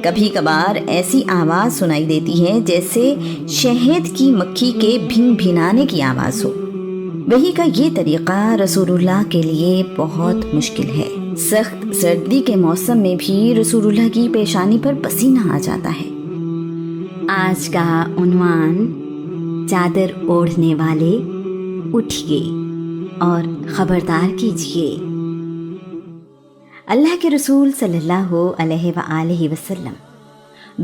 کبھی کبھار ایسی آواز سنائی دیتی ہے جیسے شہد کی مکھی کے بھن بھنانے کی آواز ہو۔ وحی کا یہ طریقہ رسول اللہ کے لیے بہت مشکل ہے۔ سخت سردی کے موسم میں بھی رسول اللہ کی پیشانی پر پسینہ آ جاتا ہے۔ آج کا عنوان، چادر اوڑھنے والے اٹھیے اور خبردار کیجیے۔ اللہ کے رسول صلی اللہ علیہ وآلہ وسلم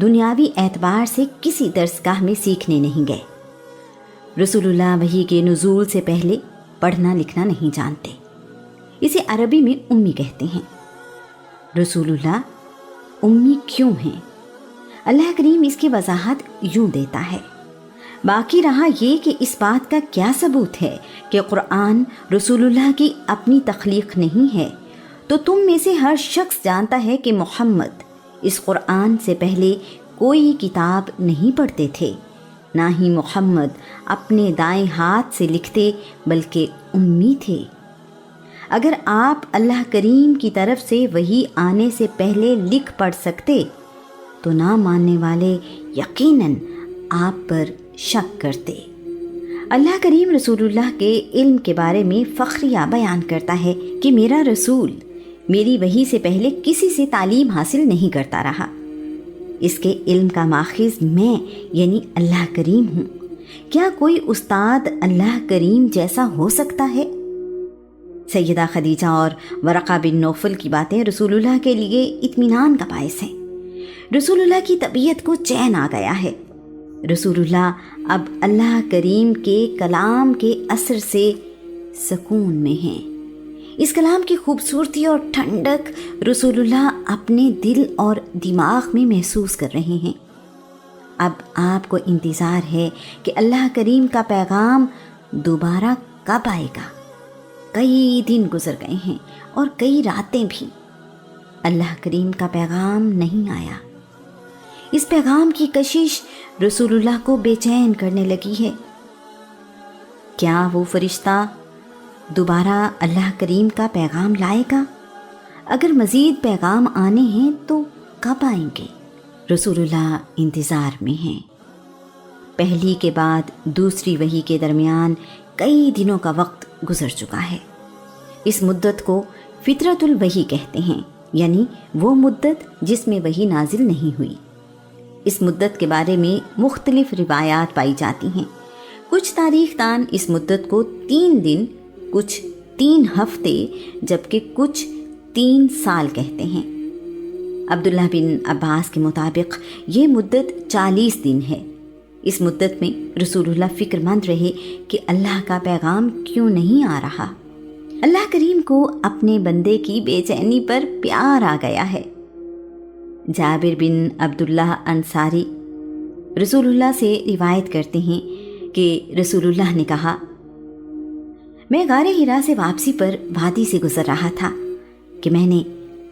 دنیاوی اعتبار سے کسی درس گاہ میں سیکھنے نہیں گئے۔ رسول اللہ وحی کے نزول سے پہلے پڑھنا لکھنا نہیں جانتے۔ اسے عربی میں امی کہتے ہیں۔ رسول اللہ امی کیوں ہیں؟ اللہ کریم اس کی وضاحت یوں دیتا ہے۔ باقی رہا یہ کہ اس بات کا کیا ثبوت ہے کہ قرآن رسول اللہ کی اپنی تخلیق نہیں ہے، تو تم میں سے ہر شخص جانتا ہے کہ محمد اس قرآن سے پہلے کوئی کتاب نہیں پڑھتے تھے، نہ ہی محمد اپنے دائیں ہاتھ سے لکھتے بلکہ امی تھے۔ اگر آپ اللہ کریم کی طرف سے وحی آنے سے پہلے لکھ پڑھ سکتے تو نہ ماننے والے یقیناً آپ پر شک کرتے۔ اللہ کریم رسول اللہ کے علم کے بارے میں فخریہ بیان کرتا ہے کہ میرا رسول میری وحی سے پہلے کسی سے تعلیم حاصل نہیں کرتا رہا۔ اس کے علم کا ماخذ میں یعنی اللہ کریم ہوں۔ کیا کوئی استاد اللہ کریم جیسا ہو سکتا ہے؟ سیدہ خدیجہ اور ورقہ بن نوفل کی باتیں رسول اللہ کے لیے اطمینان کا باعث ہیں۔ رسول اللہ کی طبیعت کو چین آ گیا ہے۔ رسول اللہ اب اللہ کریم کے کلام کے اثر سے سکون میں ہیں۔ اس کلام کی خوبصورتی اور ٹھنڈک رسول اللہ اپنے دل اور دماغ میں محسوس کر رہے ہیں۔ اب آپ کو انتظار ہے کہ اللہ کریم کا پیغام دوبارہ کب آئے گا۔ کئی دن گزر گئے ہیں اور کئی راتیں بھی، اللہ کریم کا پیغام نہیں آیا۔ اس پیغام کی کشش رسول اللہ کو بے چین کرنے لگی ہے۔ کیا وہ فرشتہ دوبارہ اللہ کریم کا پیغام لائے گا؟ اگر مزید پیغام آنے ہیں تو کب آئیں گے؟ رسول اللہ انتظار میں ہیں۔ پہلی کے بعد دوسری وحی کے درمیان کئی دنوں کا وقت گزر چکا ہے۔ اس مدت کو فطرت الوحی کہتے ہیں، یعنی وہ مدت جس میں وحی نازل نہیں ہوئی۔ اس مدت کے بارے میں مختلف روایات پائی جاتی ہیں۔ کچھ تاریخ دان اس مدت کو 3 دن، کچھ 3 ہفتے، جبکہ کچھ 3 سال کہتے ہیں۔ عبداللہ بن عباس کے مطابق یہ مدت 40 دن ہے۔ اس مدت میں رسول اللہ فکر مند رہے کہ اللہ کا پیغام کیوں نہیں آ رہا۔ اللہ کریم کو اپنے بندے کی بے چینی پر پیار آ گیا ہے۔ جابر بن عبداللہ انصاری رسول اللہ سے روایت کرتے ہیں کہ رسول اللہ نے کہا، میں غار حرا سے واپسی پر وادی سے گزر رہا تھا کہ میں نے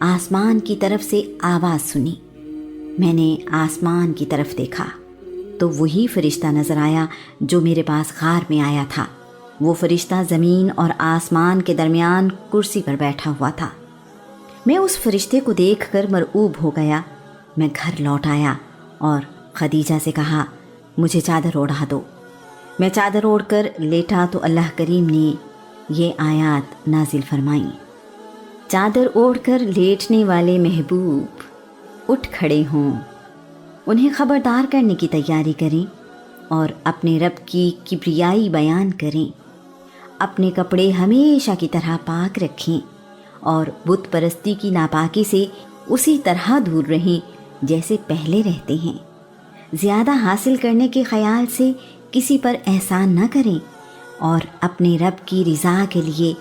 آسمان کی طرف سے آواز سنی۔ میں نے آسمان کی طرف دیکھا تو وہی فرشتہ نظر آیا جو میرے پاس غار میں آیا تھا۔ وہ فرشتہ زمین اور آسمان کے درمیان کرسی پر بیٹھا ہوا تھا۔ میں اس فرشتے کو دیکھ کر مرعوب ہو گیا۔ میں گھر لوٹ آیا اور خدیجہ سے کہا، مجھے چادر اوڑھا دو۔ میں چادر اوڑھ کر لیٹا تو اللہ کریم نے یہ آیات نازل فرمائیں، چادر اوڑھ کر لیٹنے والے محبوب اٹھ کھڑے ہوں، انہیں خبردار کرنے کی تیاری کریں اور اپنے رب کی کبریائی بیان کریں۔ اپنے کپڑے ہمیشہ کی طرح پاک رکھیں اور بت پرستی کی ناپاکی سے اسی طرح دور رہیں جیسے پہلے رہتے ہیں۔ زیادہ حاصل کرنے کے خیال سے کسی پر احسان نہ کریں اور اپنے رب کی رضا کے لیے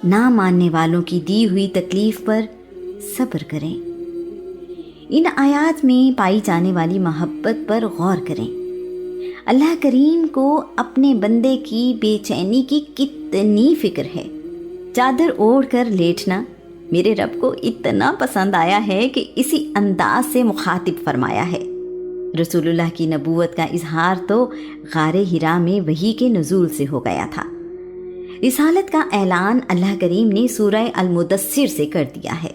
نہ ماننے والوں کی دی ہوئی تکلیف پر صبر کریں۔ ان آیات میں پائی جانے والی محبت پر غور کریں۔ اللہ کریم کو اپنے بندے کی بے چینی کی کتنی فکر ہے۔ چادر اوڑھ کر لیٹنا میرے رب کو اتنا پسند آیا ہے کہ اسی انداز سے مخاطب فرمایا ہے۔ رسول اللہ کی نبوت کا اظہار تو غار حرا میں وحی کے نزول سے ہو گیا تھا۔ رسالت کا اعلان اللہ کریم نے سورہ المدثر سے کر دیا ہے۔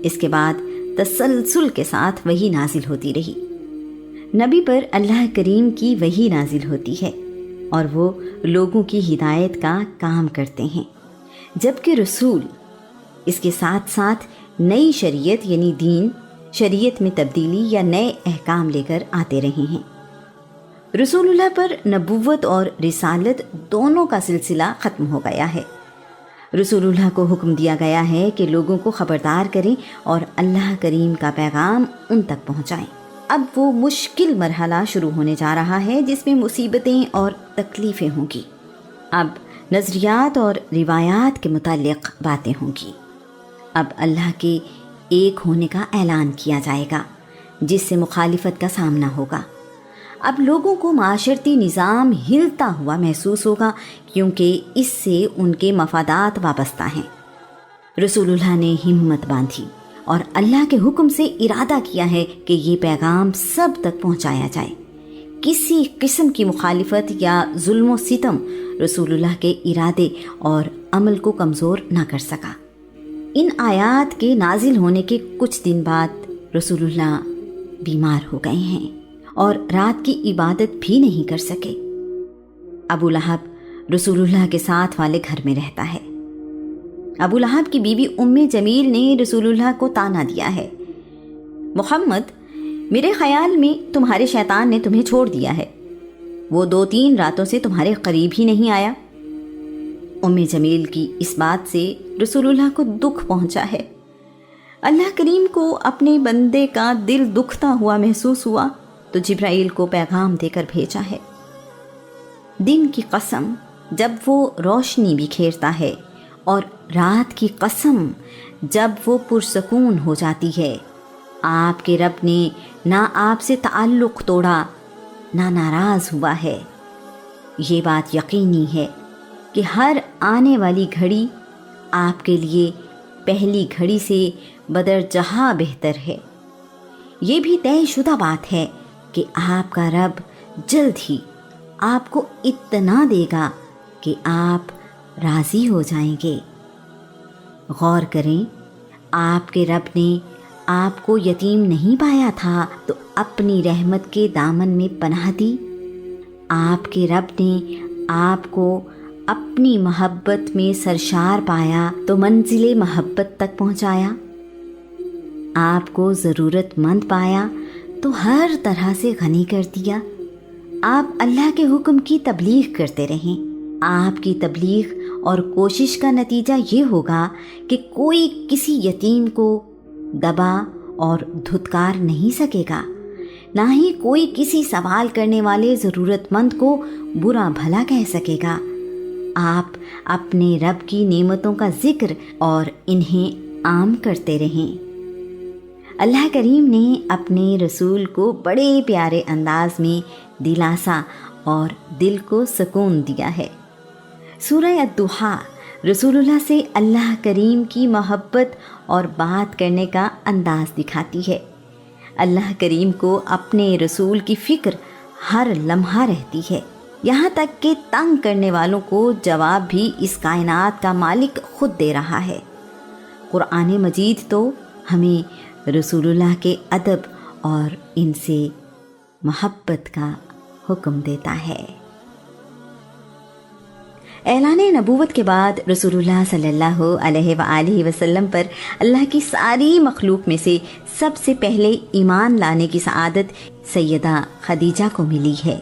اس کے بعد تسلسل کے ساتھ وحی نازل ہوتی رہی۔ نبی پر اللہ کریم کی وحی نازل ہوتی ہے اور وہ لوگوں کی ہدایت کا کام کرتے ہیں، جبکہ رسول اس کے ساتھ ساتھ نئی شریعت یعنی دین، شریعت میں تبدیلی یا نئے احکام لے کر آتے رہے ہیں۔ رسول اللہ پر نبوت اور رسالت دونوں کا سلسلہ ختم ہو گیا ہے۔ رسول اللہ کو حکم دیا گیا ہے کہ لوگوں کو خبردار کریں اور اللہ کریم کا پیغام ان تک پہنچائیں۔ اب وہ مشکل مرحلہ شروع ہونے جا رہا ہے جس میں مصیبتیں اور تکلیفیں ہوں گی۔ اب نظریات اور روایات کے متعلق باتیں ہوں گی۔ اب اللہ کے ایک ہونے کا اعلان کیا جائے گا جس سے مخالفت کا سامنا ہوگا۔ اب لوگوں کو معاشرتی نظام ہلتا ہوا محسوس ہوگا کیونکہ اس سے ان کے مفادات وابستہ ہیں۔ رسول اللہ نے ہمت باندھی اور اللہ کے حکم سے ارادہ کیا ہے کہ یہ پیغام سب تک پہنچایا جائے۔ کسی قسم کی مخالفت یا ظلم و ستم رسول اللہ کے ارادے اور عمل کو کمزور نہ کر سکا۔ ان آیات کے نازل ہونے کے کچھ دن بعد رسول اللہ بیمار ہو گئے ہیں اور رات کی عبادت بھی نہیں کر سکے۔ ابو لہب رسول اللہ کے ساتھ والے گھر میں رہتا ہے۔ ابو لہب کی بیوی جمیل نے رسول اللہ کو طعنہ دیا ہے، محمد میرے خیال میں تمہارے شیطان نے تمہیں چھوڑ دیا ہے، وہ 2-3 راتوں سے تمہارے قریب ہی نہیں آیا۔ جمیل کی اس بات سے رسول اللہ کو دکھ پہنچا ہے۔ اللہ کریم کو اپنے بندے کا دل دکھتا ہوا محسوس ہوا تو جبرائیل کو پیغام دے کر بھیجا ہے۔ دن کی قسم جب وہ روشنی بکھیرتا ہے اور رات کی قسم جب وہ پرسکون ہو جاتی ہے، آپ کے رب نے نہ آپ سے تعلق توڑا نہ ناراض ہوا ہے۔ یہ بات یقینی ہے کہ ہر آنے والی گھڑی آپ کے لیے پہلی گھڑی سے بدرجہ بہتر ہے۔ یہ بھی طے شدہ بات ہے کہ آپ کا رب جلد ہی آپ کو اطلاع دے گا کہ آپ راضی ہو جائیں گے۔ غور کریں، آپ کے رب نے آپ کو یتیم نہیں پایا تھا تو اپنی رحمت کے دامن میں پناہ دی۔ آپ کے رب نے آپ کو اپنی محبت میں سرشار پایا تو منزل محبت تک پہنچایا۔ آپ کو ضرورت مند پایا تو ہر طرح سے غنی کر دیا۔ آپ اللہ کے حکم کی تبلیغ کرتے رہیں۔ آپ کی تبلیغ اور کوشش کا نتیجہ یہ ہوگا کہ کوئی کسی یتیم کو دبا اور دھتکار نہیں سکے گا، نہ ہی کوئی کسی سوال کرنے والے ضرورت مند کو برا بھلا کہہ سکے گا۔ آپ اپنے رب کی نعمتوں کا ذکر اور انہیں عام کرتے رہیں۔ اللہ کریم نے اپنے رسول کو بڑے پیارے انداز میں دلاسا اور دل کو سکون دیا ہے۔ سورہ الضحیٰ رسول اللہ سے اللہ کریم کی محبت اور بات کرنے کا انداز دکھاتی ہے۔ اللہ کریم کو اپنے رسول کی فکر ہر لمحہ رہتی ہے، یہاں تک کہ تنگ کرنے والوں کو جواب بھی اس کائنات کا مالک خود دے رہا ہے۔ قرآن مجید تو ہمیں رسول اللہ کے ادب اور ان سے محبت کا حکم دیتا ہے۔ اعلان نبوت کے بعد رسول اللہ صلی اللہ علیہ وآلہ وسلم پر اللہ کی ساری مخلوق میں سے سب سے پہلے ایمان لانے کی سعادت سیدہ خدیجہ کو ملی ہے۔